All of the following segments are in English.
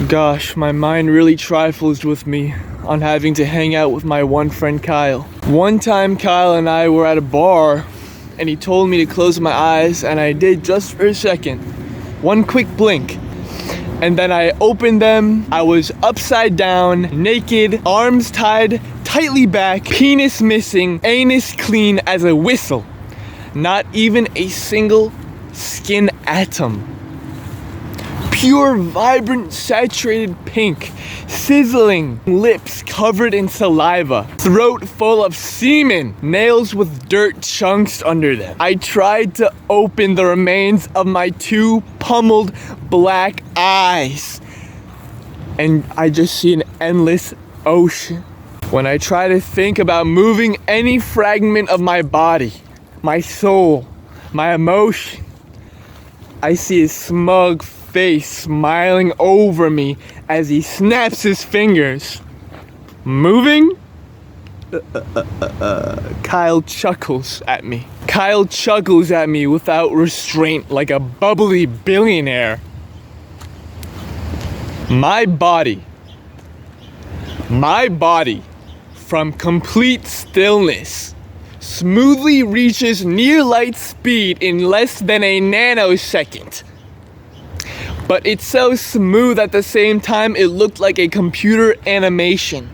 Gosh, my mind really trifles with me on having to hang out with my one friend Kyle. One time Kyle and I were at a bar and he told me to close my eyes, and I did just for a second. One quick blink. And then I opened them. I was upside down, naked, arms tied tightly back, penis missing, anus clean as a whistle. Not even a single skin atom. Pure, vibrant, saturated pink, sizzling, lips covered in saliva, throat full of semen, nails with dirt chunks under them. I tried to open the remains of my two pummeled black eyes, and I just see an endless ocean. When I try to think about moving any fragment of my body, my soul, my emotion, I see his smug face smiling over me as he snaps his fingers. Moving? Kyle chuckles at me. Kyle chuckles at me without restraint like a bubbly billionaire. My body, from complete stillness, smoothly reaches near light speed in less than a nanosecond. But it's so smooth at the same time it looked like a computer animation.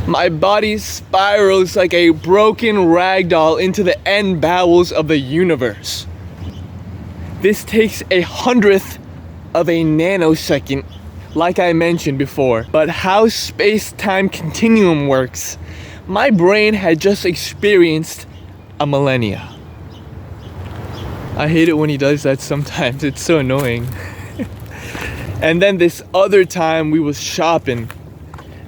My body spirals like a broken ragdoll into the end bowels of the universe. This takes 1/100th of a nanosecond, like I mentioned before. But how space-time continuum works, my brain had just experienced a millennia. I hate it when he does that sometimes, it's so annoying. And then this other time we was shopping,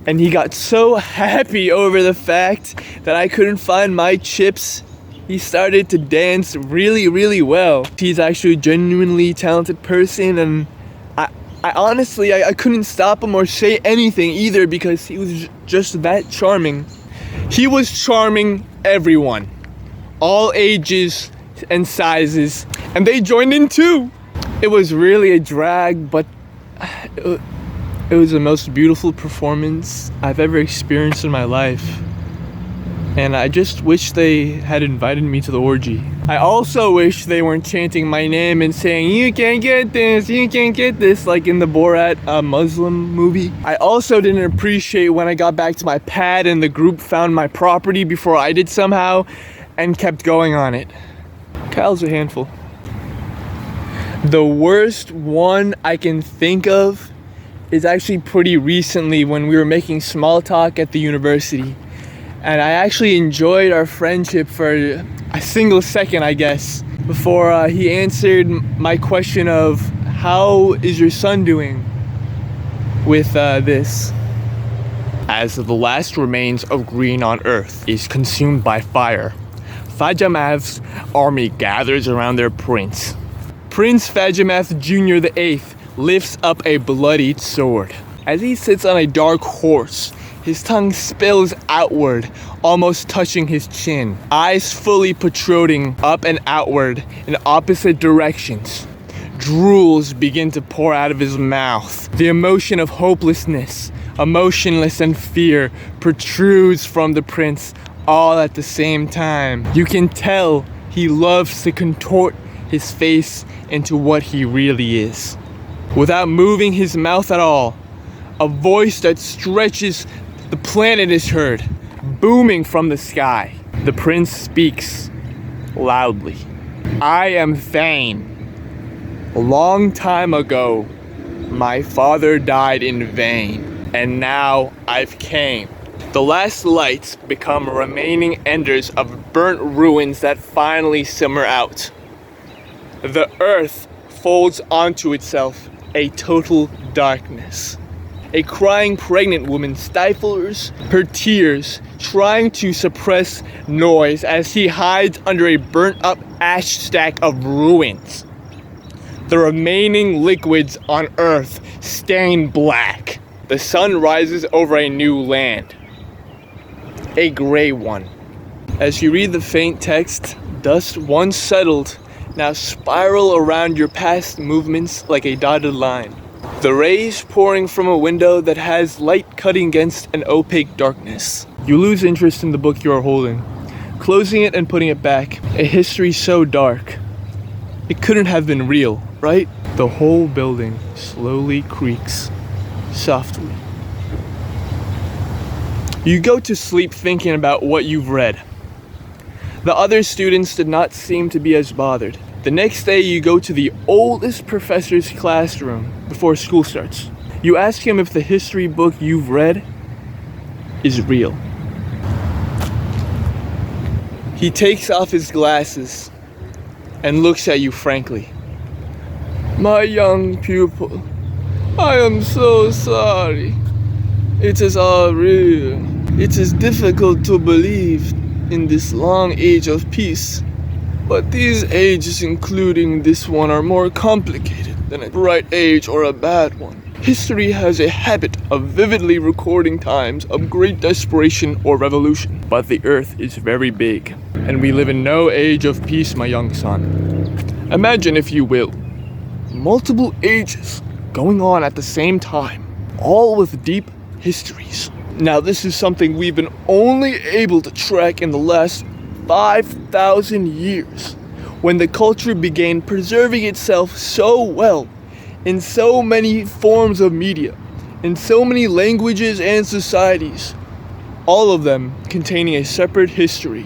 and he got so happy over the fact that I couldn't find my chips. He started to dance really, really well. He's actually a genuinely talented person, and I honestly, I couldn't stop him or say anything either because he was just that charming. He was charming everyone, all ages and sizes, and they joined in too. It was really a drag, but it was the most beautiful performance I've ever experienced in my life. And I just wish they had invited me to the orgy. I also wish they weren't chanting my name and saying, "You can't get this, you can't get this," like in the Borat Muslim movie. I also didn't appreciate when I got back to my pad and the group found my property before I did somehow and kept going on it. Kyle's a handful. The worst one I can think of is actually pretty recently when we were making small talk at the university. And I actually enjoyed our friendship for a single second, I guess, before he answered my question of, "How is your son doing?" with this. As the last remains of green on Earth is consumed by fire, Fajamath's army gathers around their prince. Prince Fajamath Jr. the 8th lifts up a bloodied sword. As he sits on a dark horse, his tongue spills outward, almost touching his chin. Eyes fully protruding up and outward in opposite directions. Drools begin to pour out of his mouth. The emotion of hopelessness, emotionless and fear protrudes from the prince all at the same time. You can tell he loves to contort his face into what he really is. Without moving his mouth at all, a voice that stretches the planet is heard, booming from the sky. The prince speaks loudly. "I am Thane. A long time ago, my father died in vain, and now I've came." The last lights become remaining enders of burnt ruins that finally simmer out. The earth folds onto itself a total darkness. A crying pregnant woman stifles her tears, trying to suppress noise as he hides under a burnt-up ash stack of ruins. The remaining liquids on Earth stain black. The sun rises over a new land, a gray one. As you read the faint text, dust once settled now spiral around your past movements like a dotted line. The rays pouring from a window that has light cutting against an opaque darkness. You lose interest in the book you are holding, closing it and putting it back. A history so dark, it couldn't have been real, right? The whole building slowly creaks, softly. You go to sleep thinking about what you've read. The other students did not seem to be as bothered. The next day you go to the oldest professor's classroom before school starts. You ask him if the history book you've read is real. He takes off his glasses and looks at you frankly. My young pupil, I am so sorry. It is all real. It is difficult to believe in this long age of peace. But these ages, including this one, are more complicated than a bright age or a bad one. History has a habit of vividly recording times of great desperation or revolution. But the earth is very big, and we live in no age of peace, my young son. Imagine, if you will, multiple ages going on at the same time, all with deep histories. Now, this is something we've been only able to track in the last 5,000 years, when the culture began preserving itself so well in so many forms of media, in so many languages and societies, all of them containing a separate history.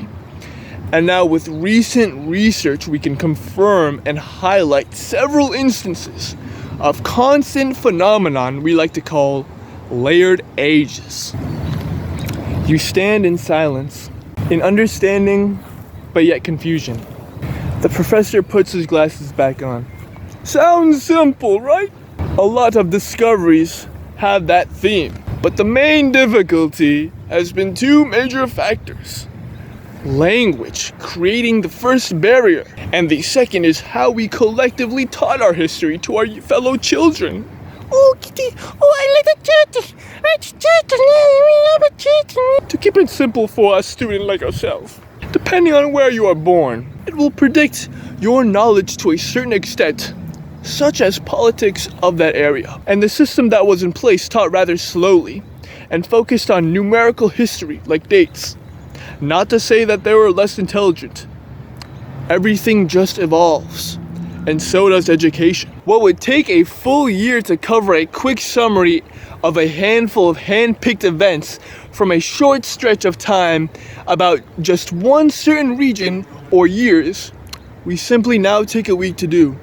And now with recent research, we can confirm and highlight several instances of constant phenomenon we like to call layered ages. You stand in silence, in understanding, but yet confusion. The professor puts his glasses back on. Sounds simple, right? A lot of discoveries have that theme, but the main difficulty has been two major factors. Language, creating the first barrier, and the second is how we collectively taught our history to our fellow children. Oh, Kitty, I like the church. To keep it simple for a student like ourselves, depending on where you are born, it will predict your knowledge to a certain extent, such as politics of that area. And the system that was in place taught rather slowly and focused on numerical history like dates. Not to say that they were less intelligent. Everything just evolves, and so does education. What would take a full year to cover a quick summary of a handful of hand-picked events from a short stretch of time about just one certain region or years, we simply now take a week to do.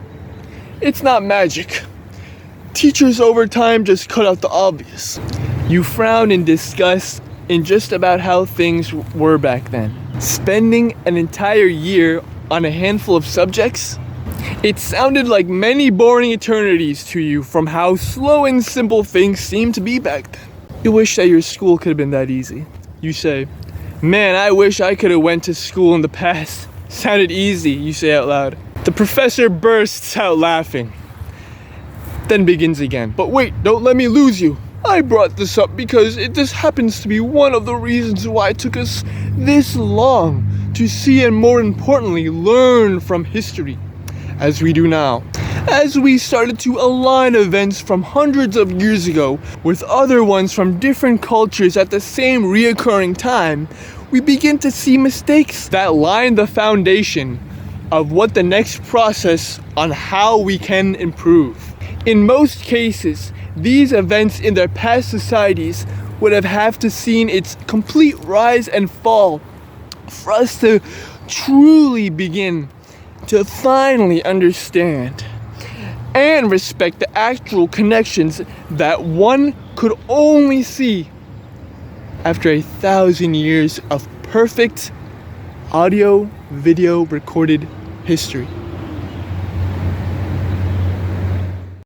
It's not magic. Teachers over time just cut out the obvious. You frown in disgust in just about how things were back then. Spending an entire year on a handful of subjects? It sounded like many boring eternities to you from how slow and simple things seemed to be back then. You wish that your school could have been that easy. You say, man, I wish I could have went to school in the past. Sounded easy, you say out loud. The professor bursts out laughing, then begins again. But wait, don't let me lose you. I brought this up because this happens to be one of the reasons why it took us this long to see and, more importantly, learn from history, as we do now. As we started to align events from hundreds of years ago with other ones from different cultures at the same reoccurring time, we begin to see mistakes that line the foundation of what the next process on how we can improve. In most cases, these events in their past societies would have to seen its complete rise and fall for us to truly begin to finally understand and respect the actual connections that one could only see after 1,000 years of perfect audio, video recorded history.